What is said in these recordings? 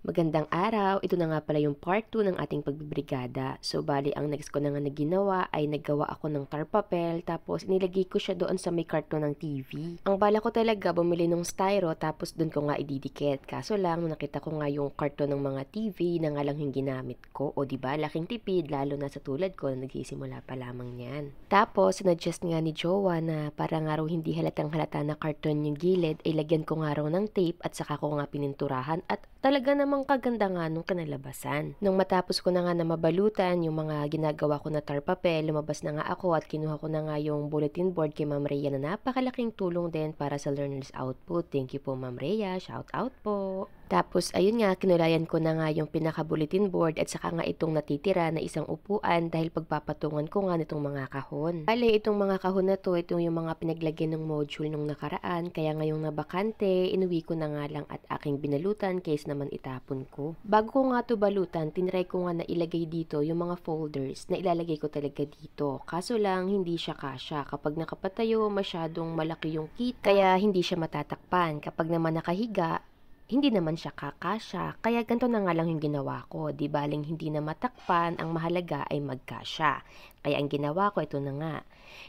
Magandang araw, ito na nga pala yung part 2 ng ating pagbibrigada. So bali ang next ko na nga na ginawa ay naggawa ako ng tar papel tapos inilagay ko siya doon sa may karton ng TV. Ang bala ko talaga bumili ng styro tapos doon ko nga ididikit. Kaso lang nung nakita ko nga yung karton ng mga TV na nga lang yung ginamit ko. O diba laking tipid lalo na sa tulad ko na nagsisimula pa lamang yan. Tapos sinadjust nga ni Jowa na para nga raw hindi halatang halata na karton yung gilid ay lagyan ko nga raw ng tape at saka ko nga pininturahan at talaga namang kaganda nga nung kinalabasan. Nung matapos ko na nga na mabalutan yung mga ginagawa ko na tar papel, lumabas na nga ako at kinuha ko na nga yung bulletin board kay Ma'am Rhea na napakalaking tulong din para sa learner's output. Thank you po Ma'am Rhea, shout out po. Tapos ayun nga, kinulayan ko na nga yung pinaka-bulletin board at saka nga itong natitira na isang upuan dahil pagpapatungan ko nga nitong mga kahon. Bale, itong mga kahon na to, itong yung mga pinaglagyan ng module nung nakaraan, kaya ngayong nabakante, inuwi ko na nga lang at aking binalutan case naman itapon ko. Bago ko nga to balutan, tinry ko nga na ilagay dito yung mga folders na ilalagay ko talaga dito. Kaso lang, hindi siya kasya. Kapag nakapatayo, masyadong malaki yung kita, kaya hindi siya matatakpan. Kapag naman nakahiga, hindi naman siya kakasya, kaya ganito na nga lang yung ginawa ko. Di baling hindi na matakpan, ang mahalaga ay magkasya. Kaya ang ginawa ko, ito na nga.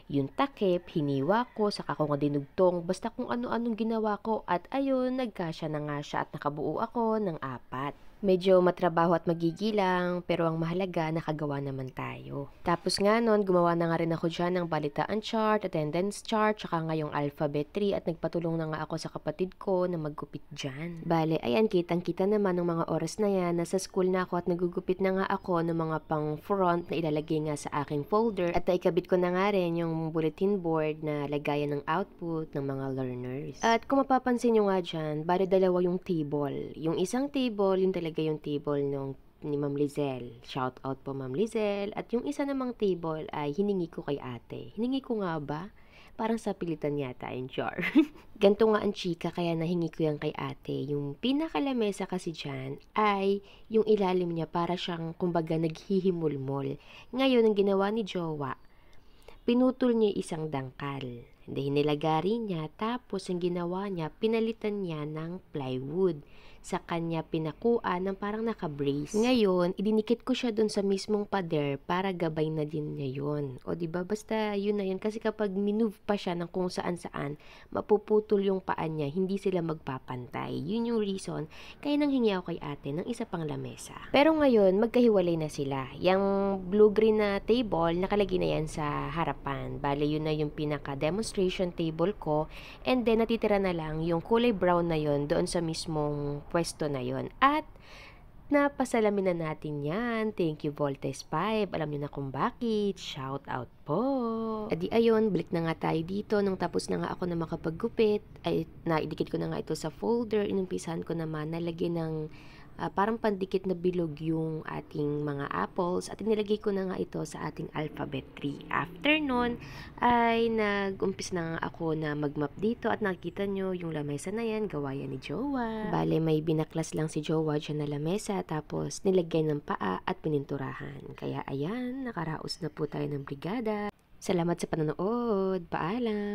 Yung takip, hiniwa ko, saka ko nga dinugtong, basta kung ano-anong ginawa ko. At ayun, nagkasya na nga siya at nakabuo ako ng 4. Medyo matrabaho at magigilang, pero ang mahalaga, nakagawa naman tayo. Tapos nga nun, gumawa na nga rin ako dyan ng balitaan chart, attendance chart, tsaka nga yung alphabet tree at nagpatulong na nga ako sa kapatid ko na maggupit dyan. Bale, ayan, kitang-kita naman ng mga oras na yan, nasa school na ako at nagugupit na nga ako ng mga pang front na ilalagay nga sa aking folder at naikabit ko na nga rin yung bulletin board na lagayan ng output ng mga learners. At kung mapapansin nyo nga dyan, bale dalawa yung table. Yung isang table, yung talaga yung table nung ni Ma'am Lizelle. Shout out po Ma'am Lizelle. At yung isa namang table ay hiningi ko kay ate. Hiningi ko nga ba? Parang sa pilitan yata yung jar. Ganto nga ang chika kaya nahingi ko yan kay ate. Yung pinakalamesa kasi dyan ay yung ilalim niya para siyang kumbaga naghihimulmol. Ngayon ang ginawa ni Jowa, pinutol niya isang dangkal. Hindi hinilagari niya, tapos ang ginawa niya, pinalitan niya ng plywood. Sa kanya pinakuan ng parang naka-brace. Ngayon, idinikit ko siya dun sa mismong pader para gabay na din niya yun. O diba, basta yun na yun. Kasi kapag minove pa siya ng kung saan-saan, mapuputol yung paan niya, hindi sila magpapantay. Yun yung reason, kaya nang hingi ako kay ate ng isa pang lamesa. Pero ngayon, magkahiwalay na sila. Yung blue-green na table, nakalagay na yan sa harapan. Bale, yun na yung pinaka-demonstration table ko. And then, natitira na lang yung kulay brown na yun doon sa mismong pwesto na yon. At napasalamin na natin yan. Thank you Voltes 5. Alam niyo na kung bakit. Shout out po. Adi ayun, balik na nga tayo dito. Nung tapos na nga ako na makapaggupit, ay naidikit ko na nga ito sa folder. Inumpisahan ko naman nalagyan ng parang pandikit na bilog yung ating mga apples at inilagay ko na nga ito sa ating alphabet tree. After nun, ay nag-umpis na nga ako na mag-map dito at nakikita nyo yung lamesa na yan, gawa yan ni Jowa. Bale, may binaklas lang si Jowa dyan na lamesa tapos nilagay ng paa at pininturahan. Kaya ayan, nakaraos na po tayo ng brigada. Salamat sa panonood. Paalam!